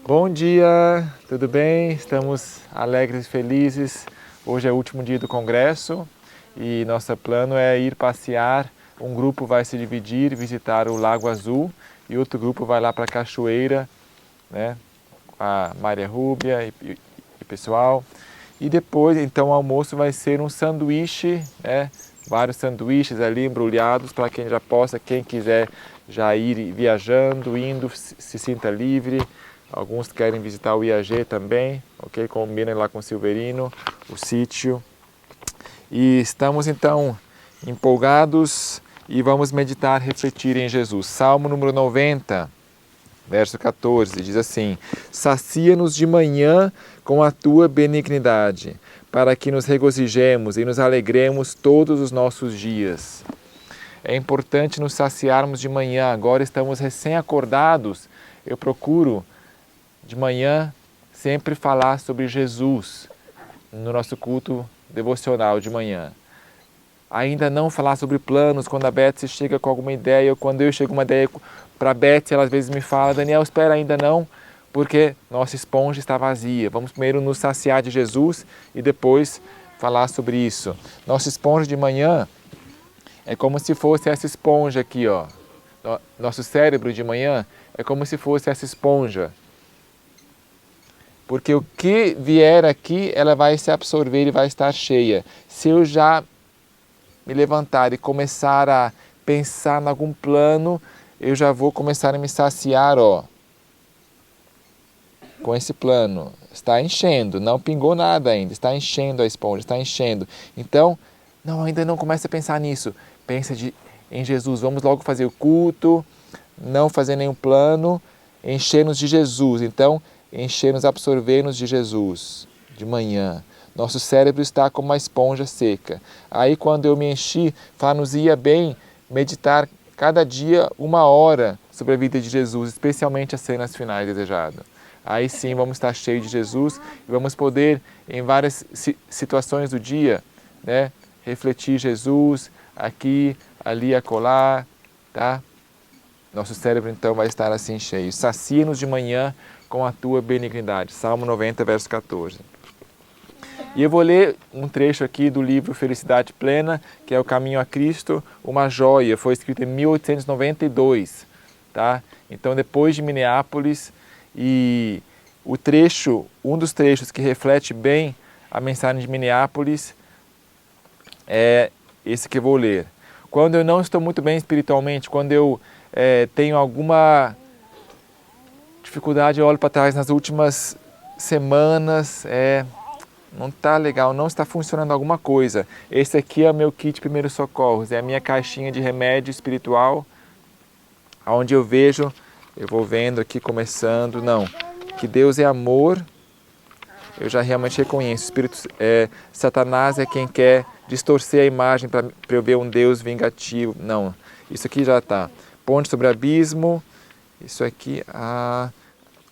Bom dia, tudo bem? Estamos alegres e felizes. Hoje é o último dia do congresso e nosso plano é ir passear. Um grupo vai se dividir, visitar o Lago Azul e outro grupo vai lá para a Cachoeira, né? A Maria Rúbia e pessoal. E depois, então, o almoço vai ser um sanduíche, né? Vários sanduíches ali embrulhados para quem já possa, quem quiser já ir viajando, indo, se sinta livre. Alguns querem visitar o IAG também, ok? Combinem lá com o Silverino, o sítio. E estamos então empolgados e vamos meditar, refletir em Jesus. Salmo número 90, verso 14, diz assim: sacia-nos de manhã com a tua benignidade, para que nos regozijemos e nos alegremos todos os nossos dias. É importante nos saciarmos de manhã, agora estamos recém-acordados. Eu procuro de manhã sempre falar sobre Jesus no nosso culto devocional de manhã. Ainda não falar sobre planos, quando a Betsy chega com alguma ideia, ou quando eu chego com uma ideia para a Betsy, ela às vezes me fala: Daniel, espera, ainda não, porque nossa esponja está vazia. Vamos primeiro nos saciar de Jesus e depois falar sobre isso. Nossa esponja de manhã é como se fosse essa esponja aqui, ó. Nosso cérebro de manhã é como se fosse essa esponja. Porque o que vier aqui, ela vai se absorver e vai estar cheia. Se eu já me levantar e começar a pensar em algum plano, eu já vou começar a me saciar, ó, com esse plano. Está enchendo, não pingou nada ainda, está enchendo a esponja, está enchendo. Então, não, ainda não comece a pensar nisso. Pensa em Jesus, vamos logo fazer o culto, não fazer nenhum plano, encher-nos de Jesus. Então, encher-nos, absorver-nos de Jesus, de manhã. Nosso cérebro está como uma esponja seca. Aí quando eu me enchi, nos ia bem meditar cada dia 1 hora sobre a vida de Jesus, especialmente as cenas finais desejadas. Aí sim vamos estar cheios de Jesus e vamos poder, em várias situações do dia, né, refletir Jesus aqui, ali, acolá, tá? Nosso cérebro então vai estar assim cheio. Sacia-nos de manhã com a tua benignidade. Salmo 90, verso 14. E eu vou ler um trecho aqui do livro Felicidade Plena, que é O Caminho a Cristo, uma joia. Foi escrito em 1892, tá? Então, depois de Minneapolis, e o trecho, um dos trechos que reflete bem a mensagem de Minneapolis é esse que eu vou ler. Quando eu não estou muito bem espiritualmente, quando eu tenho alguma dificuldade, eu olho para trás nas últimas semanas, não está legal, não está funcionando alguma coisa. Esse aqui é o meu kit de primeiros socorros, é a minha caixinha de remédio espiritual, onde eu vejo, eu vou vendo aqui começando, não, que Deus é amor, eu já realmente reconheço. Satanás é quem quer distorcer a imagem para eu ver um Deus vingativo. Não, isso aqui já está. Ponte sobre abismo, isso aqui,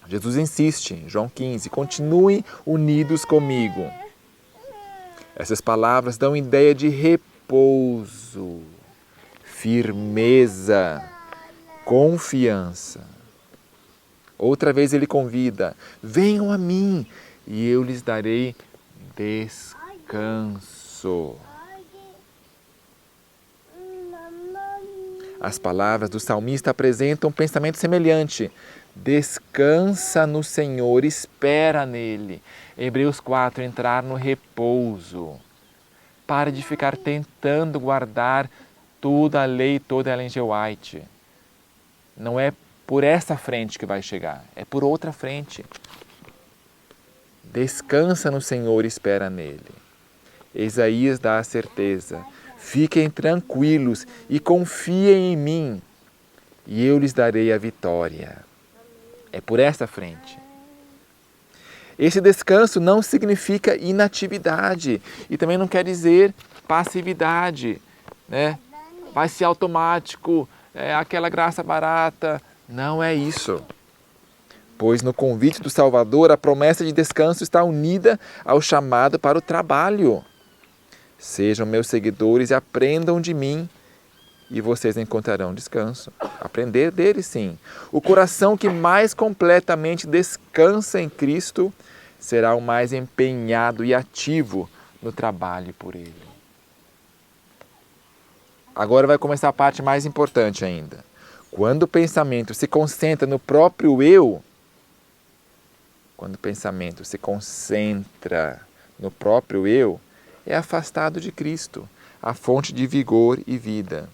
Jesus insiste, João 15, continuem unidos comigo. Essas palavras dão ideia de repouso, firmeza, confiança. Outra vez ele convida: venham a mim e eu lhes darei descanso. As palavras do salmista apresentam um pensamento semelhante. Descansa no Senhor, espera nele. Hebreus 4, entrar no repouso. Pare de ficar tentando guardar toda a lei, toda a Ellen G. White. Não é por essa frente que vai chegar, é por outra frente. Descansa no Senhor, espera nele. Isaías dá a certeza. Fiquem tranquilos e confiem em mim, e eu lhes darei a vitória. É por essa frente. Esse descanso não significa inatividade e também não quer dizer passividade, né? Vai ser automático, aquela graça barata. Não é isso. Pois no convite do Salvador, a promessa de descanso está unida ao chamado para o trabalho. Sejam meus seguidores e aprendam de mim, e vocês encontrarão descanso. Aprender dele, sim. O coração que mais completamente descansa em Cristo será o mais empenhado e ativo no trabalho por ele. Agora vai começar a parte mais importante ainda. Quando o pensamento se concentra no próprio eu, quando o pensamento se concentra no próprio eu, é afastado de Cristo, a fonte de vigor e vida.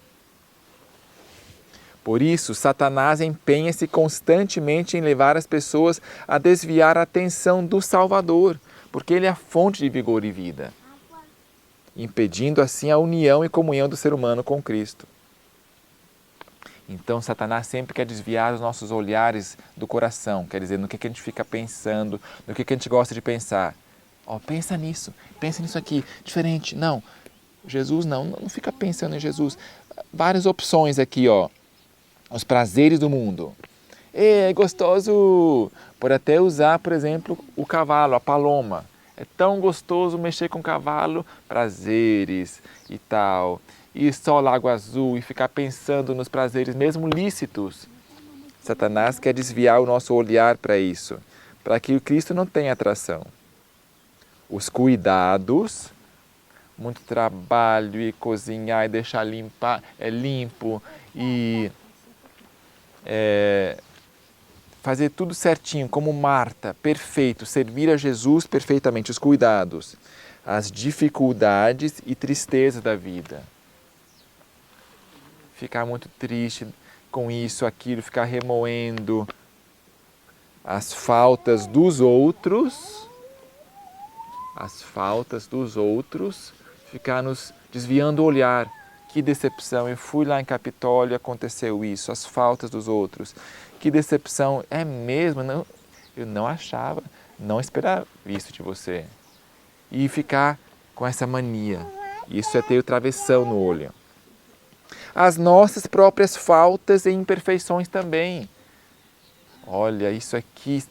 Por isso, Satanás empenha-se constantemente em levar as pessoas a desviar a atenção do Salvador, porque ele é a fonte de vigor e vida, impedindo assim a união e comunhão do ser humano com Cristo. Então, Satanás sempre quer desviar os nossos olhares do coração, quer dizer, no que a gente fica pensando, no que a gente gosta de pensar. Pensa nisso aqui, diferente. Não, Jesus não fica pensando em Jesus. Várias opções aqui, os prazeres do mundo. É gostoso! Pode até usar, por exemplo, o cavalo, a paloma. É tão gostoso mexer com o cavalo, prazeres e tal. Ir só Lago Azul e ficar pensando nos prazeres mesmo lícitos. Satanás quer desviar o nosso olhar para isso, para que o Cristo não tenha atração. Os cuidados, muito trabalho e cozinhar e deixar limpo e fazer tudo certinho, como Marta, perfeito, servir a Jesus perfeitamente, os cuidados, as dificuldades e tristezas da vida. Ficar muito triste com isso, aquilo, ficar remoendo as faltas dos outros, ficar nos desviando o olhar. Que decepção, eu fui lá em Capitólio e aconteceu isso, as faltas dos outros. Que decepção, é mesmo? Não, eu não achava, não esperava isso de você. E ficar com essa mania, isso é ter o travessão no olho. As nossas próprias faltas e imperfeições também. Olha, isso aqui,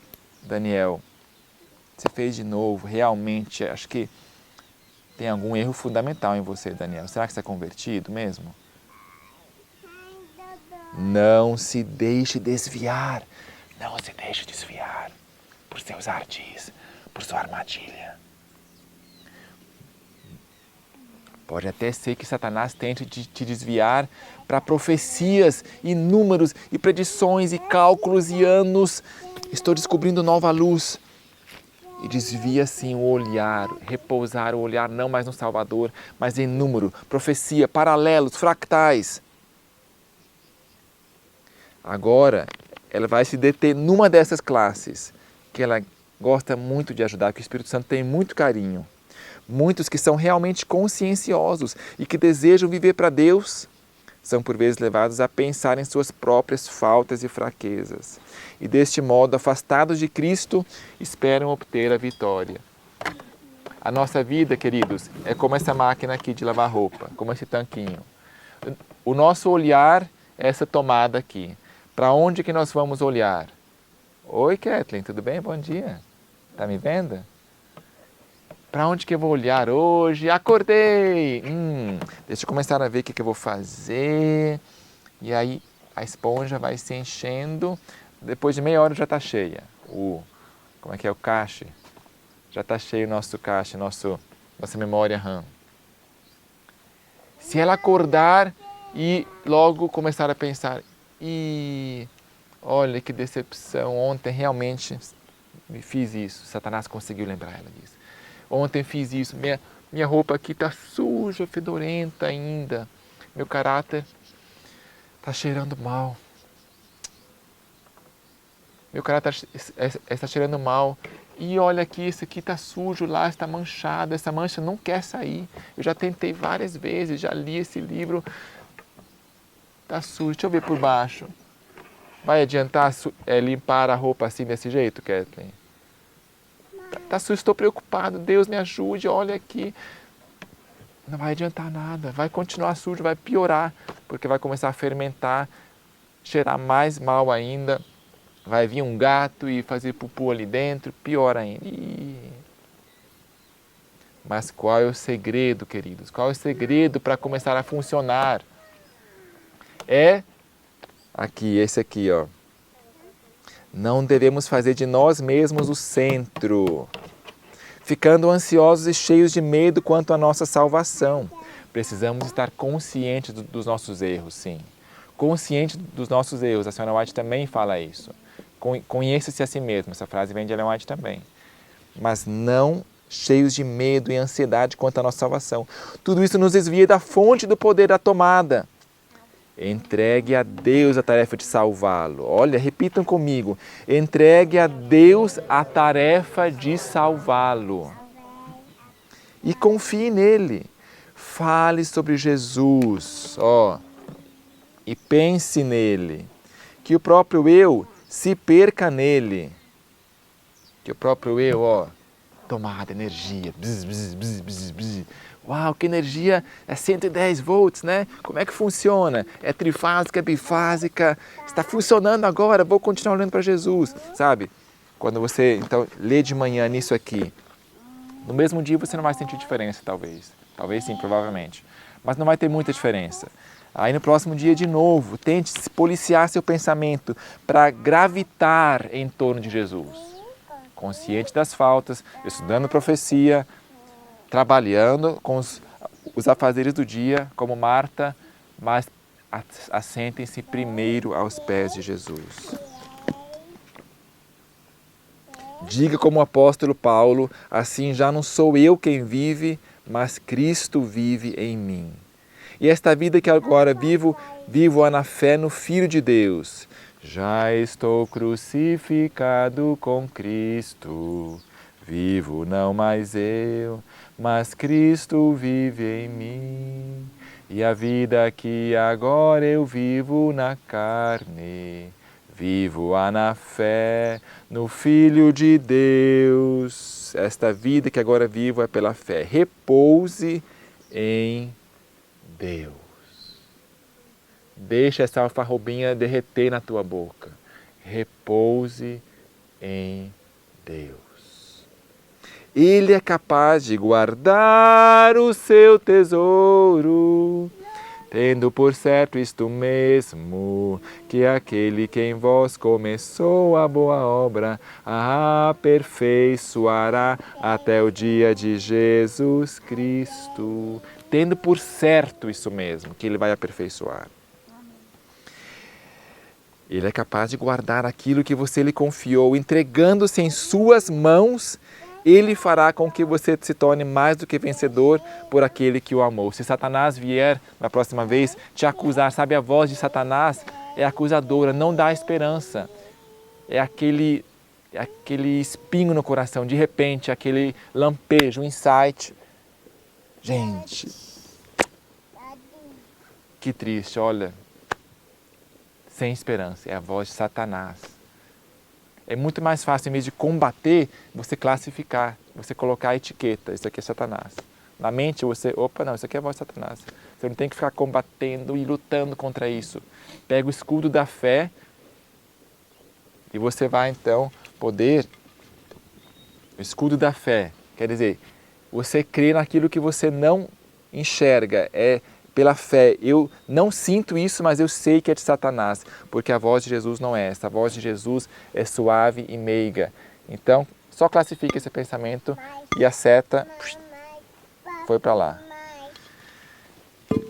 Daniel, você fez de novo, realmente, acho que tem algum erro fundamental em você, Daniel. Será que você é convertido mesmo? Não se deixe desviar. Não se deixe desviar por seus ardis, por sua armadilha. Pode até ser que Satanás tente te desviar para profecias e números e predições e cálculos e anos. Estou descobrindo nova luz. E desvia assim o olhar, repousar o olhar não mais no Salvador, mas em número, profecia, paralelos, fractais. Agora, ela vai se deter numa dessas classes, que ela gosta muito de ajudar, que o Espírito Santo tem muito carinho. Muitos que são realmente conscienciosos e que desejam viver para Deus, são por vezes levados a pensar em suas próprias faltas e fraquezas. E deste modo, afastados de Cristo, esperam obter a vitória. A nossa vida, queridos, é como essa máquina aqui de lavar roupa, como esse tanquinho. O nosso olhar é essa tomada aqui. Para onde que nós vamos olhar? Oi, Kathleen, tudo bem? Bom dia. Está me vendo? Para onde que eu vou olhar hoje? Acordei! Deixa eu começar a ver o que eu vou fazer. E aí a esponja vai se enchendo. Depois de meia hora já está cheia. Como é que é o cache? Já está cheio o nosso cache, nossa memória RAM. Se ela acordar e logo começar a pensar, olha que decepção, ontem realmente me fiz isso. Satanás conseguiu lembrar ela disso. Ontem fiz isso, minha roupa aqui está suja, fedorenta ainda. Meu caráter está cheirando mal. Meu caráter está cheirando mal. E olha aqui, isso aqui está sujo lá, está manchado. Essa mancha não quer sair. Eu já tentei várias vezes, já li esse livro. Está sujo, deixa eu ver por baixo. Vai adiantar limpar a roupa assim desse jeito, Kathleen? Está sujo, estou preocupado, Deus me ajude, olha aqui. Não vai adiantar nada, vai continuar sujo, vai piorar, porque vai começar a fermentar, cheirar mais mal ainda. Vai vir um gato e fazer pupu ali dentro, pior ainda. Mas qual é o segredo, queridos? Qual é o segredo para começar a funcionar? é aqui, esse aqui, ó. Não devemos fazer de nós mesmos o centro, ficando ansiosos e cheios de medo quanto à nossa salvação. Precisamos estar conscientes dos nossos erros, sim. Consciente dos nossos erros. A senhora White também fala isso. Conheça-se a si mesmo. Essa frase vem de Ellen White também. Mas não cheios de medo e ansiedade quanto à nossa salvação. Tudo isso nos desvia da fonte do poder da tomada. Entregue a Deus a tarefa de salvá-lo. Olha, repitam comigo. Entregue a Deus a tarefa de salvá-lo. E confie nele. Fale sobre Jesus, ó, e pense nele. Que o próprio eu se perca nele. Que o próprio eu, ó, tomada, energia. Bzz, bzz, bzz, bzz, bzz. Uau, que energia, é 110 volts, né? Como é que funciona? É trifásica, é bifásica, está funcionando agora, vou continuar olhando para Jesus, sabe? Quando você, então, lê de manhã nisso aqui, no mesmo dia você não vai sentir diferença, talvez. Talvez sim, provavelmente. Mas não vai ter muita diferença. Aí no próximo dia, de novo, tente policiar seu pensamento para gravitar em torno de Jesus. Consciente das faltas, estudando profecia, trabalhando com os afazeres do dia, como Marta, mas assentem-se primeiro aos pés de Jesus. Diga como o apóstolo Paulo, assim já não sou eu quem vive, mas Cristo vive em mim. E esta vida que agora vivo-a na fé no Filho de Deus. Já estou crucificado com Cristo, vivo não mais eu, mas Cristo vive em mim. E a vida que agora eu vivo na carne, vivo-a na fé no Filho de Deus. Esta vida que agora vivo é pela fé. Repouse em Deus. Deixa essa alfarrobinha derreter na tua boca. Repouse em Deus. Ele é capaz de guardar o seu tesouro, tendo por certo isto mesmo, que aquele que em vós começou a boa obra, a aperfeiçoará até o dia de Jesus Cristo. Tendo por certo isso mesmo, que ele vai aperfeiçoar. Ele é capaz de guardar aquilo que você lhe confiou, entregando-se em suas mãos. Ele fará com que você se torne mais do que vencedor por aquele que o amou. Se Satanás vier na próxima vez te acusar, sabe, a voz de Satanás é acusadora, não dá esperança. É aquele espinho no coração, de repente, aquele lampejo, um insight. Gente, que triste, olha, sem esperança, é a voz de Satanás. É muito mais fácil, em vez de combater, você classificar, você colocar a etiqueta, isso aqui é Satanás. Na mente você, opa, não, isso aqui é a voz de Satanás. Você não tem que ficar combatendo e lutando contra isso. Pega o escudo da fé e você vai então poder, o escudo da fé, quer dizer, você crê naquilo que você não enxerga, é pela fé. Eu não sinto isso, mas eu sei que é de Satanás, porque a voz de Jesus não é essa. A voz de Jesus é suave e meiga. Então, só classifique esse pensamento e a seta foi para lá.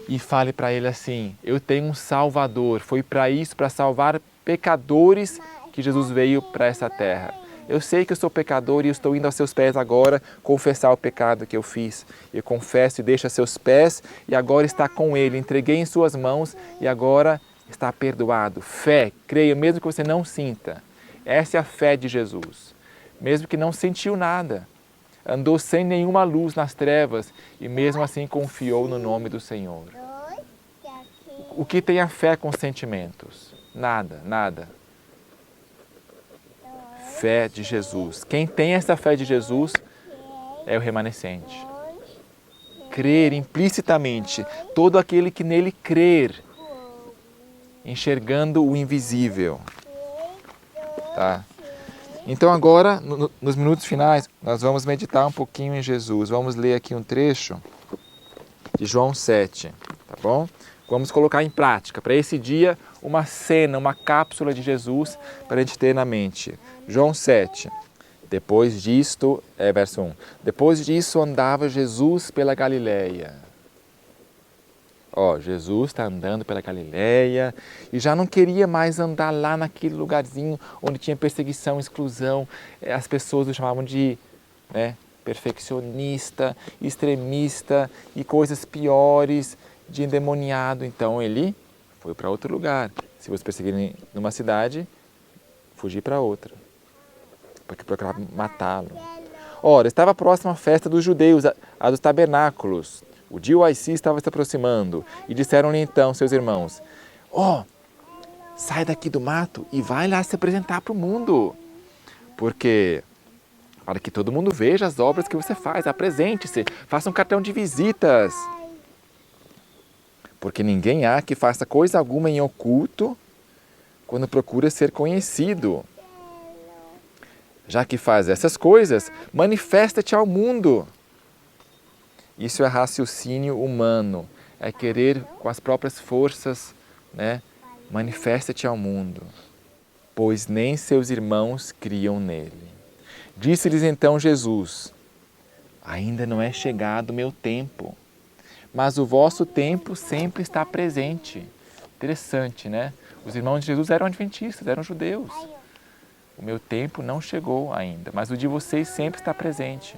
E fale para ele assim, eu tenho um Salvador, foi para isso, para salvar pecadores que Jesus veio para essa terra. Eu sei que eu sou pecador e eu estou indo aos seus pés agora confessar o pecado que eu fiz. Eu confesso e deixo a seus pés e agora está com Ele. Entreguei em suas mãos e agora está perdoado. Fé, creia, mesmo que você não sinta. Essa é a fé de Jesus. Mesmo que não sentiu nada. Andou sem nenhuma luz nas trevas e mesmo assim confiou no nome do Senhor. O que tem a fé com sentimentos? Nada, nada. Fé de Jesus. Quem tem essa fé de Jesus é o remanescente. Crer implicitamente, todo aquele que nele crer, enxergando o invisível. Tá? Então agora, nos minutos finais, nós vamos meditar um pouquinho em Jesus. Vamos ler aqui um trecho de João 7, tá bom? Vamos colocar em prática, para esse dia, uma cena, uma cápsula de Jesus para a gente ter na mente. João 7. Depois disto, verso 1. Depois disso andava Jesus pela Galileia. Jesus está andando pela Galileia e já não queria mais andar lá naquele lugarzinho onde tinha perseguição, exclusão. As pessoas o chamavam de perfeccionista, extremista e coisas piores, de endemoniado. Então ele foi para outro lugar. Se você perseguirem numa cidade, fugir para outra, porque procuravam matá-lo. Ora, estava próxima a festa dos judeus, a dos tabernáculos. O dia Uaici estava se aproximando e disseram-lhe então seus irmãos: sai daqui do mato e vai lá se apresentar para o mundo, para que todo mundo veja as obras que você faz, apresente-se, faça um cartão de visitas. Porque ninguém há que faça coisa alguma em oculto quando procura ser conhecido. Já que faz essas coisas, manifesta-te ao mundo. Isso é raciocínio humano, é querer com as próprias forças, manifesta-te ao mundo, pois nem seus irmãos criam nele. Disse-lhes então Jesus: ainda não é chegado o meu tempo, mas o vosso tempo sempre está presente. Interessante, né? Os irmãos de Jesus eram adventistas, eram judeus. O meu tempo não chegou ainda, mas o de vocês sempre está presente.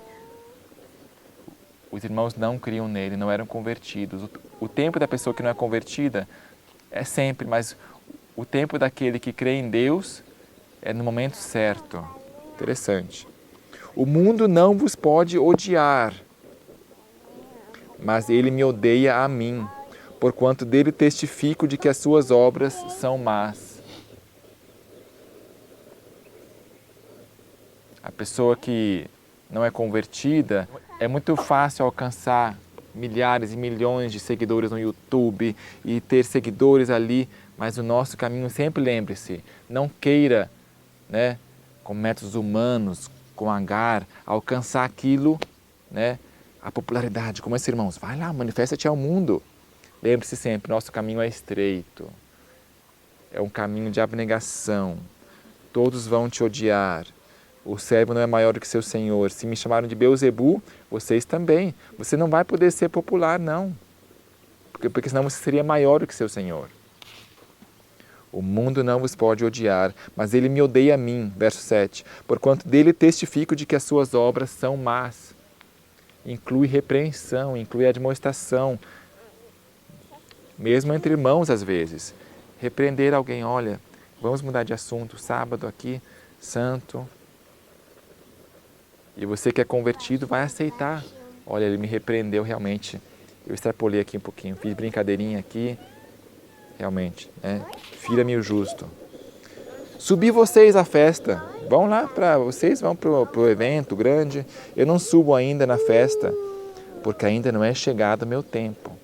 Os irmãos não criam nele, não eram convertidos. O tempo da pessoa que não é convertida é sempre, mas o tempo daquele que crê em Deus é no momento certo. Interessante. O mundo não vos pode odiar, mas ele me odeia a mim, porquanto dele testifico de que as suas obras são más. A pessoa que não é convertida, é muito fácil alcançar milhares e milhões de seguidores no YouTube e ter seguidores ali, mas o nosso caminho, sempre lembre-se, não queira, com métodos humanos, com agar, alcançar aquilo, a popularidade, como esses irmãos. Vai lá, manifesta-te ao mundo. Lembre-se sempre, nosso caminho é estreito, é um caminho de abnegação, todos vão te odiar. O servo não é maior do que seu senhor. Se me chamaram de Beelzebu, vocês também. Você não vai poder ser popular, não. Porque senão você seria maior do que seu senhor. O mundo não vos pode odiar, mas ele me odeia a mim. Verso 7. Porquanto dele testifico de que as suas obras são más. Inclui repreensão, inclui admoestação. Mesmo entre irmãos, às vezes. Repreender alguém, olha, vamos mudar de assunto. Sábado aqui, santo. E você que é convertido vai aceitar. Olha, ele me repreendeu realmente. Eu extrapolei aqui um pouquinho, fiz brincadeirinha aqui. Realmente, fira-me o justo. Subi vocês à festa. Vão lá vocês vão para o evento grande. Eu não subo ainda na festa, porque ainda não é chegado o meu tempo.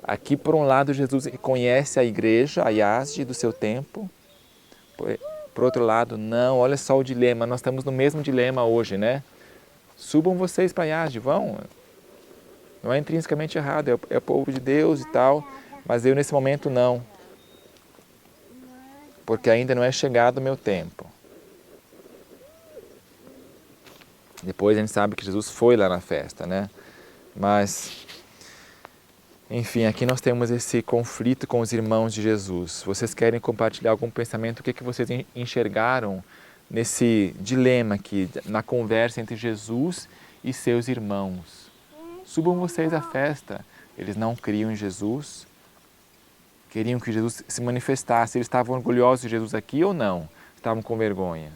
Aqui por um lado Jesus reconhece a igreja, a IASD do seu tempo. Por outro lado, não, olha só o dilema, nós estamos no mesmo dilema hoje, Subam vocês para a IASD, vão. Não é intrinsecamente errado, é o povo de Deus e tal, mas eu nesse momento não. Porque ainda não é chegado o meu tempo. Depois a gente sabe que Jesus foi lá na festa, Mas, enfim, aqui nós temos esse conflito com os irmãos de Jesus. Vocês querem compartilhar algum pensamento? O que vocês enxergaram nesse dilema aqui, na conversa entre Jesus e seus irmãos? Subam vocês à festa. Eles não criam em Jesus, queriam que Jesus se manifestasse. Eles estavam orgulhosos de Jesus aqui ou não? Estavam com vergonha.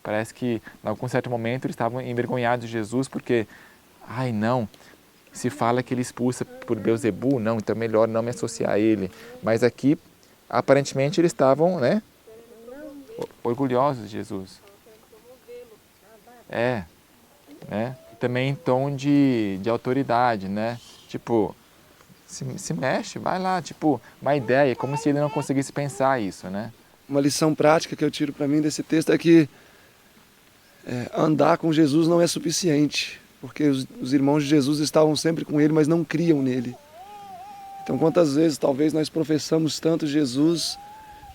Parece que, em algum certo momento, eles estavam envergonhados de Jesus porque, não, se fala que ele expulsa por Beelzebu, não, então é melhor não me associar a ele. Mas aqui, aparentemente, eles estavam, orgulhosos de Jesus. Também em tom de autoridade, Tipo, se mexe, vai lá, tipo, uma ideia, como se ele não conseguisse pensar isso, Uma lição prática que eu tiro para mim desse texto é que andar com Jesus não é suficiente. porque os irmãos de Jesus estavam sempre com ele, mas não criam nele. Então, quantas vezes talvez nós professamos tanto Jesus,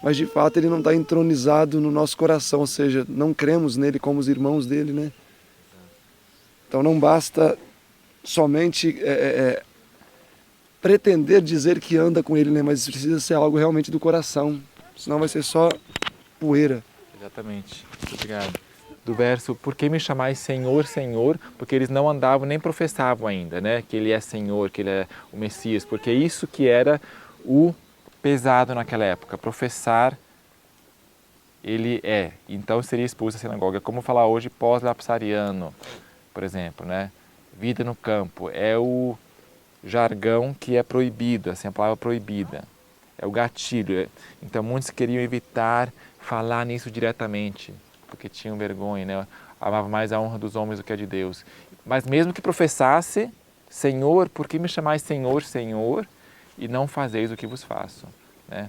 mas de fato ele não está entronizado no nosso coração, ou seja, não cremos nele como os irmãos dele, né? Então não basta somente pretender dizer que anda com ele, né? Mas precisa ser algo realmente do coração, senão vai ser só poeira. Exatamente. Obrigado. Do verso, por que me chamais Senhor, Senhor? Porque eles não andavam nem professavam ainda, né? Que Ele é Senhor, que Ele é o Messias. Porque isso que era o pesado naquela época, professar Ele é. Então seria expulso da sinagoga. Como falar hoje pós-lapsariano, por exemplo, né? Vida no campo. É o jargão que é proibido, assim, a palavra proibida. É o gatilho. Então muitos queriam evitar falar nisso diretamente, porque tinham vergonha, né? Amava mais a honra dos homens do que a de Deus. Mas mesmo que professasse, Senhor, por que me chamais Senhor, Senhor, e não fazeis o que vos faço, né?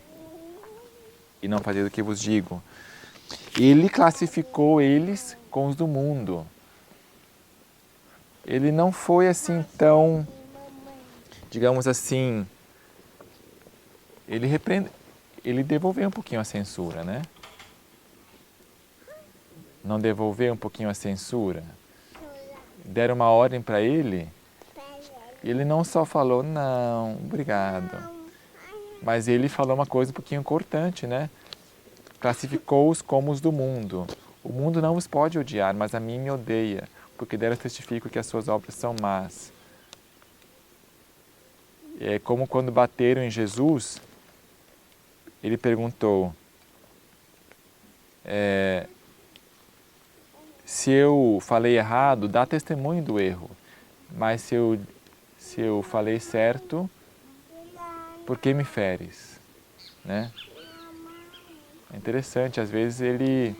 E não fazeis o que vos digo. Ele classificou eles com os do mundo. Ele não foi assim tão, digamos assim, ele devolveu um pouquinho a censura, né? Não devolveu um pouquinho a censura? Deram uma ordem para ele, ele não só falou, não, obrigado, mas ele falou uma coisa um pouquinho cortante, né? Classificou-os como os do mundo. O mundo não os pode odiar, mas a mim me odeia, porque delas testifico que as suas obras são más. É como quando bateram em Jesus, ele perguntou, se eu falei errado, dá testemunho do erro. Mas se eu falei certo, por que me feres? Né? É interessante, às vezes ele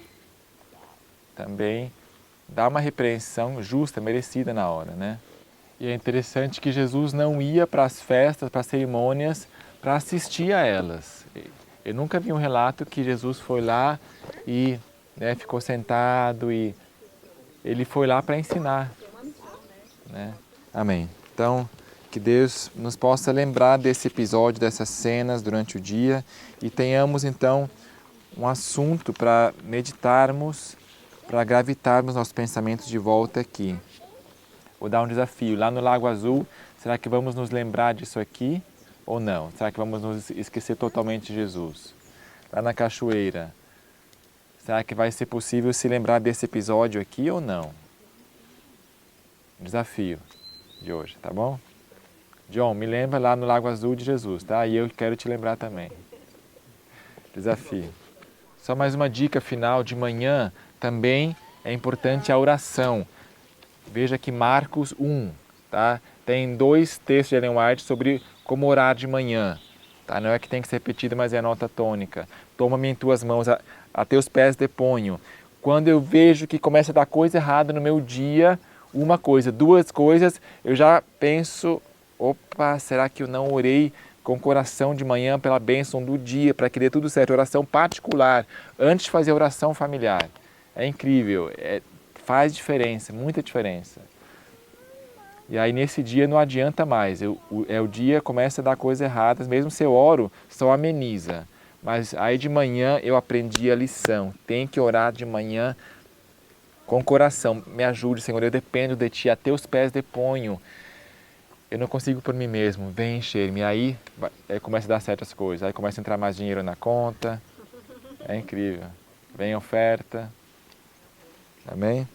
também dá uma repreensão justa, merecida na hora, né? E é interessante que Jesus não ia para as festas, para as cerimônias, para assistir a elas. Eu nunca vi um relato que Jesus foi lá e, né, ficou sentado e ele foi lá para ensinar, né? Amém. Então, que Deus nos possa lembrar desse episódio, dessas cenas durante o dia e tenhamos então um assunto para meditarmos, para gravitarmos nossos pensamentos de volta aqui. Vou dar um desafio. Lá no Lago Azul, será que vamos nos lembrar disso aqui ou não? Será que vamos nos esquecer totalmente de Jesus? Lá na cachoeira, será que vai ser possível se lembrar desse episódio aqui ou não? Desafio de hoje, tá bom? John, me lembra lá no Lago Azul de Jesus, tá? E eu quero te lembrar também. Desafio. Só mais uma dica final, de manhã também é importante a oração. Veja que Marcos 1, tá? Tem 2 textos de Ellen White sobre como orar de manhã. Tá? Não é que tem que ser repetido, mas é a nota tônica. Toma-me em tuas mãos, a teus pés deponho. Quando eu vejo que começa a dar coisa errada no meu dia, uma coisa, 2 coisas, eu já penso, opa, será que eu não orei com o coração de manhã pela bênção do dia, para que dê tudo certo? Oração particular, antes de fazer oração familiar. É incrível, faz diferença, muita diferença. E aí nesse dia não adianta mais, o dia começa a dar coisas erradas, mesmo se eu oro, só ameniza. Mas aí de manhã eu aprendi a lição, tem que orar de manhã com o coração. Me ajude, Senhor, eu dependo de Ti, a Teus pés deponho. Eu não consigo por mim mesmo, vem encher-me. Aí começa a dar certas coisas, aí começa a entrar mais dinheiro na conta, é incrível. Vem oferta, amém?